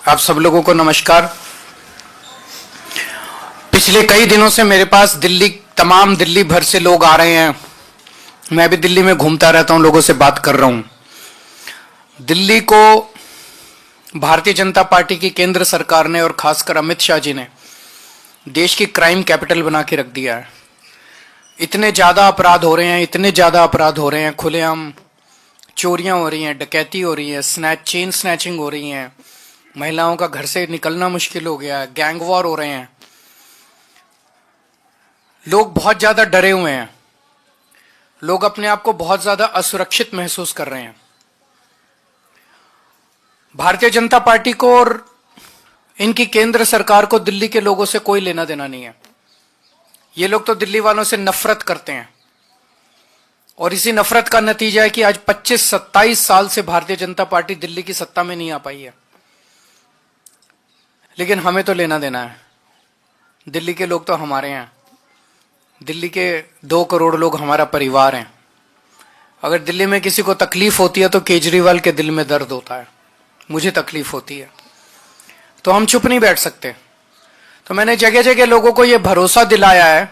आप सब लोगों को नमस्कार। पिछले कई दिनों से मेरे पास दिल्ली भर से लोग आ रहे हैं। मैं भी दिल्ली में घूमता रहता हूं, लोगों से बात कर रहा हूं। दिल्ली को भारतीय जनता पार्टी की केंद्र सरकार ने और खासकर अमित शाह जी ने देश की क्राइम कैपिटल बना के रख दिया है। इतने ज्यादा अपराध हो रहे हैं, खुलेआम चोरियां हो रही हैं, डकैती हो रही है, चेन स्नैचिंग हो रही हैं, महिलाओं का घर से निकलना मुश्किल हो गया है, गैंग वॉर हो रहे हैं। लोग बहुत ज्यादा डरे हुए हैं, लोग अपने आप को बहुत ज्यादा असुरक्षित महसूस कर रहे हैं। भारतीय जनता पार्टी को और इनकी केंद्र सरकार को दिल्ली के लोगों से कोई लेना देना नहीं है। ये लोग तो दिल्ली वालों से नफरत करते हैं और इसी नफरत का नतीजा है कि आज 25-27 साल से भारतीय जनता पार्टी दिल्ली की सत्ता में नहीं आ पाई है। लेकिन हमें तो लेना देना है। दिल्ली के लोग तो हमारे हैं, दिल्ली के 2 करोड़ लोग हमारा परिवार हैं। अगर दिल्ली में किसी को तकलीफ होती है तो केजरीवाल के दिल में दर्द होता है, मुझे तकलीफ होती है, तो हम चुप नहीं बैठ सकते। तो मैंने जगह जगह लोगों को यह भरोसा दिलाया है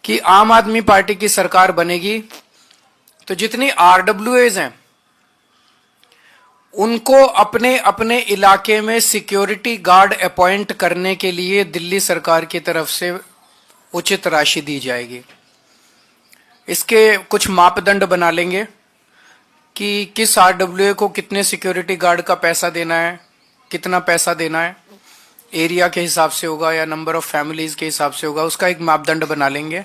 कि आम आदमी पार्टी की सरकार बनेगी तो जितनी आरडब्ल्यूएज हैं उनको अपने अपने इलाके में सिक्योरिटी गार्ड अपॉइंट करने के लिए दिल्ली सरकार की तरफ से उचित राशि दी जाएगी। इसके कुछ मापदंड बना लेंगे कि किस आरडब्ल्यूए को कितने सिक्योरिटी गार्ड का पैसा देना है, कितना पैसा देना है, एरिया के हिसाब से होगा या नंबर ऑफ फैमिलीज के हिसाब से होगा, उसका एक मापदंड बना लेंगे।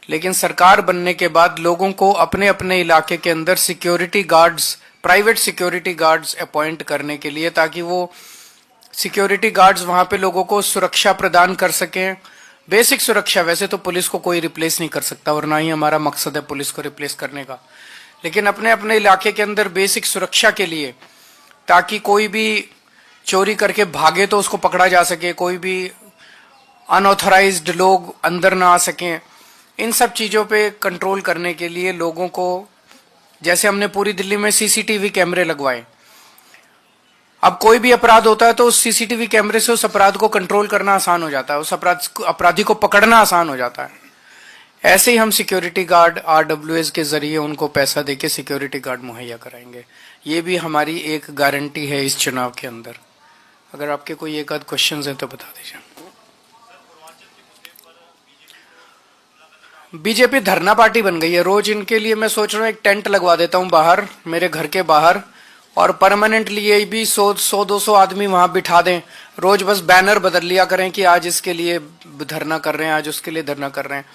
लेकिन सरकार बनने के बाद लोगों को अपने अपने इलाके के अंदर security guards, private security guards appoint करने के लिए, ताकि वो सिक्योरिटी गार्ड्स वहां पे लोगों को सुरक्षा प्रदान कर सकें। बेसिक सुरक्षा, वैसे तो पुलिस को कोई रिप्लेस नहीं कर सकता और ना ही हमारा मकसद है पुलिस को रिप्लेस करने का, लेकिन अपने अपने इलाके के अंदर बेसिक सुरक्षा के लिए, ताकि कोई भी चोरी करके भागे तो उसको पकड़ा जा सके, कोई भी अनऑथराइज्ड लोग अंदर ना आ सकें। इन सब चीजों पे कंट्रोल करने के लिए लोगों को, जैसे हमने पूरी दिल्ली में सीसीटीवी कैमरे लगवाए, अब कोई भी अपराध होता है तो उस सीसीटीवी कैमरे से उस अपराध को कंट्रोल करना आसान हो जाता है, उस अपराधी को पकड़ना आसान हो जाता है। ऐसे ही हम सिक्योरिटी गार्ड आरडब्ल्यूएस के जरिए उनको पैसा देके सिक्योरिटी गार्ड मुहैया कराएंगे। ये भी हमारी एक गारंटी है इस चुनाव के अंदर। अगर आपके कोई एक आध क्वेश्चंस हैं तो बता दीजिए। बीजेपी धरना पार्टी बन गई है। रोज इनके लिए मैं सोच रहा हूँ एक टेंट लगवा देता हूँ बाहर, मेरे घर के बाहर, और परमानेंटली ये भी 100-200 आदमी वहां बिठा दें। रोज बस बैनर बदल लिया करें कि आज इसके लिए धरना कर रहे हैं, आज उसके लिए धरना कर रहे हैं।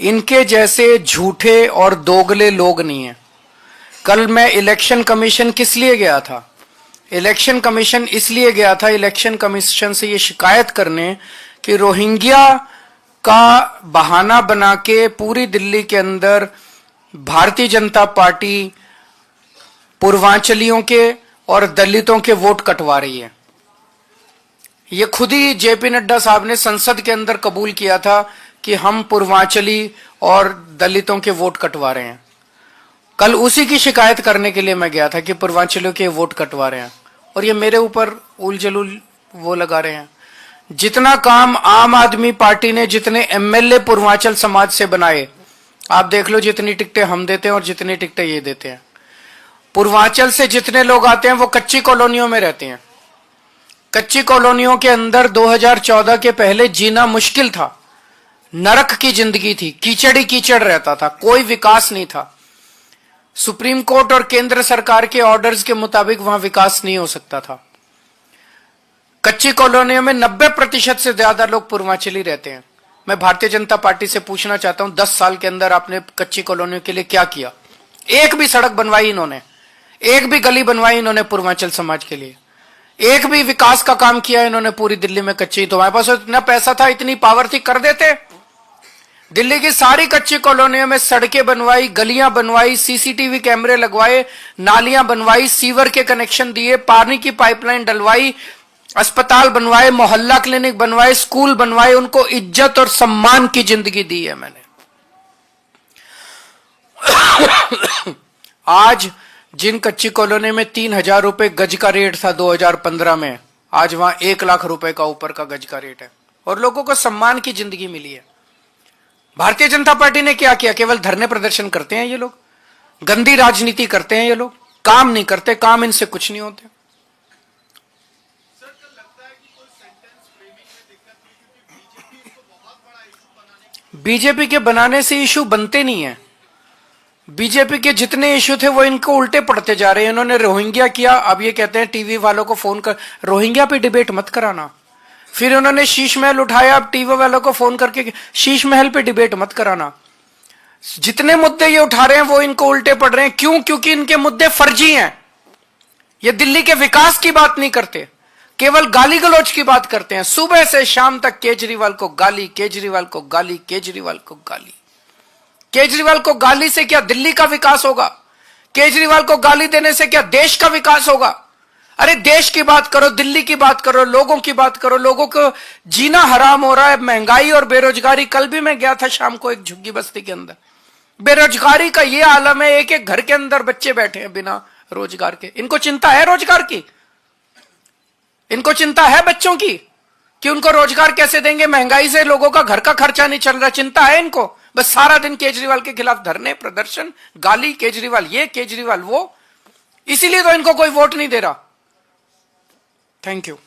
इनके जैसे झूठे और दोगले लोग नहीं है। कल मैं इलेक्शन कमीशन किस लिए गया था? इलेक्शन कमीशन इसलिए गया था, इलेक्शन कमीशन से ये शिकायत करने कि रोहिंग्या का बहाना बना के पूरी दिल्ली के अंदर भारतीय जनता पार्टी पूर्वांचलियों के और दलितों के वोट कटवा रही है। ये खुद ही जेपी नड्डा साहब ने संसद के अंदर कबूल किया था कि हम पूर्वांचली और दलितों के वोट कटवा रहे हैं। कल उसी की शिकायत करने के लिए मैं गया था कि पूर्वांचलियों के वोट कटवा रहे हैं, और ये मेरे ऊपर उल जलूल वो लगा रहे हैं। जितना काम आम आदमी पार्टी ने, जितने एमएलए पूर्वांचल समाज से बनाए, आप देख लो जितनी टिकटें हम देते हैं और जितनी टिकटें ये देते हैं। पूर्वांचल से जितने लोग आते हैं वो कच्ची कॉलोनियों में रहते हैं। कच्ची कॉलोनियों के अंदर 2014 के पहले जीना मुश्किल था, नरक की जिंदगी थी, कीचड़ ही कीचड़ रहता था, कोई विकास नहीं था। सुप्रीम कोर्ट और केंद्र सरकार के ऑर्डर्स के मुताबिक वहां विकास नहीं हो सकता था। कच्ची कॉलोनियों में 90% से ज्यादा लोग पूर्वांचली रहते हैं। मैं भारतीय जनता पार्टी से पूछना चाहता हूं, 10 साल के अंदर आपने कच्ची कॉलोनियों के लिए क्या किया? एक भी सड़क बनवाई इन्होंने? एक भी गली बनवाई इन्होंने पूर्वांचल समाज के लिए? एक भी विकास का काम किया इन्होंने पूरी दिल्ली में? कच्ची, तो हमारे पास इतना पैसा था, इतनी पावर थी, कर देते। दिल्ली की सारी कच्ची कॉलोनियों में सड़कें बनवाई, गलियां बनवाई, सीसीटीवी कैमरे लगवाए, नालियां बनवाई, सीवर के कनेक्शन दिए, पानी की पाइपलाइन डलवाई, अस्पताल बनवाए, मोहल्ला क्लिनिक बनवाए, स्कूल बनवाए, उनको इज्जत और सम्मान की जिंदगी दी है मैंने। आज जिन कच्ची कॉलोनी में 3,000 रुपए गज का रेट था 2015 में, आज वहां 1 लाख रुपए का ऊपर का गज का रेट है और लोगों को सम्मान की जिंदगी मिली है। भारतीय जनता पार्टी ने क्या किया? केवल धरने प्रदर्शन करते हैं ये लोग, गंदी राजनीति करते हैं ये लोग, काम नहीं करते, काम इनसे कुछ नहीं होते। बीजेपी के बनाने से इशू बनते नहीं है। बीजेपी के जितने इशू थे वो इनको उल्टे पड़ते जा रहे हैं। इन्होंने रोहिंग्या किया, अब ये कहते हैं टीवी वालों को फोन कर रोहिंग्या पे डिबेट मत कराना। फिर उन्होंने शीश महल उठाया, अब टीवी वालों को फोन करके शीश महल पे डिबेट मत कराना। जितने मुद्दे ये उठा रहे हैं वो इनको उल्टे पड़ रहे हैं। क्यों? क्योंकि इनके मुद्दे फर्जी हैं। ये दिल्ली के विकास की बात नहीं करते, केवल गाली गलौज की बात करते हैं। सुबह से शाम तक केजरीवाल को गाली, केजरीवाल को गाली, केजरीवाल को गाली। केजरीवाल को गाली से क्या दिल्ली का विकास होगा? केजरीवाल को गाली देने से क्या देश का विकास होगा? अरे देश की बात करो, दिल्ली की बात करो, लोगों की बात करो। लोगों को जीना हराम हो रहा है, महंगाई और बेरोजगारी। कल भी मैं गया था शाम को एक झुग्गी बस्ती के अंदर, बेरोजगारी का ये आलम है। एक एक घर के अंदर बच्चे बैठे हैं बिना रोजगार के। इनको चिंता है रोजगार की? इनको चिंता है बच्चों की कि उनको रोजगार कैसे देंगे? महंगाई से लोगों का घर का खर्चा नहीं चल रहा, चिंता है इनको? बस सारा दिन केजरीवाल के खिलाफ धरने प्रदर्शन, गाली, केजरीवाल ये, केजरीवाल वो। इसीलिए तो इनको कोई वोट नहीं दे रहा। Thank you.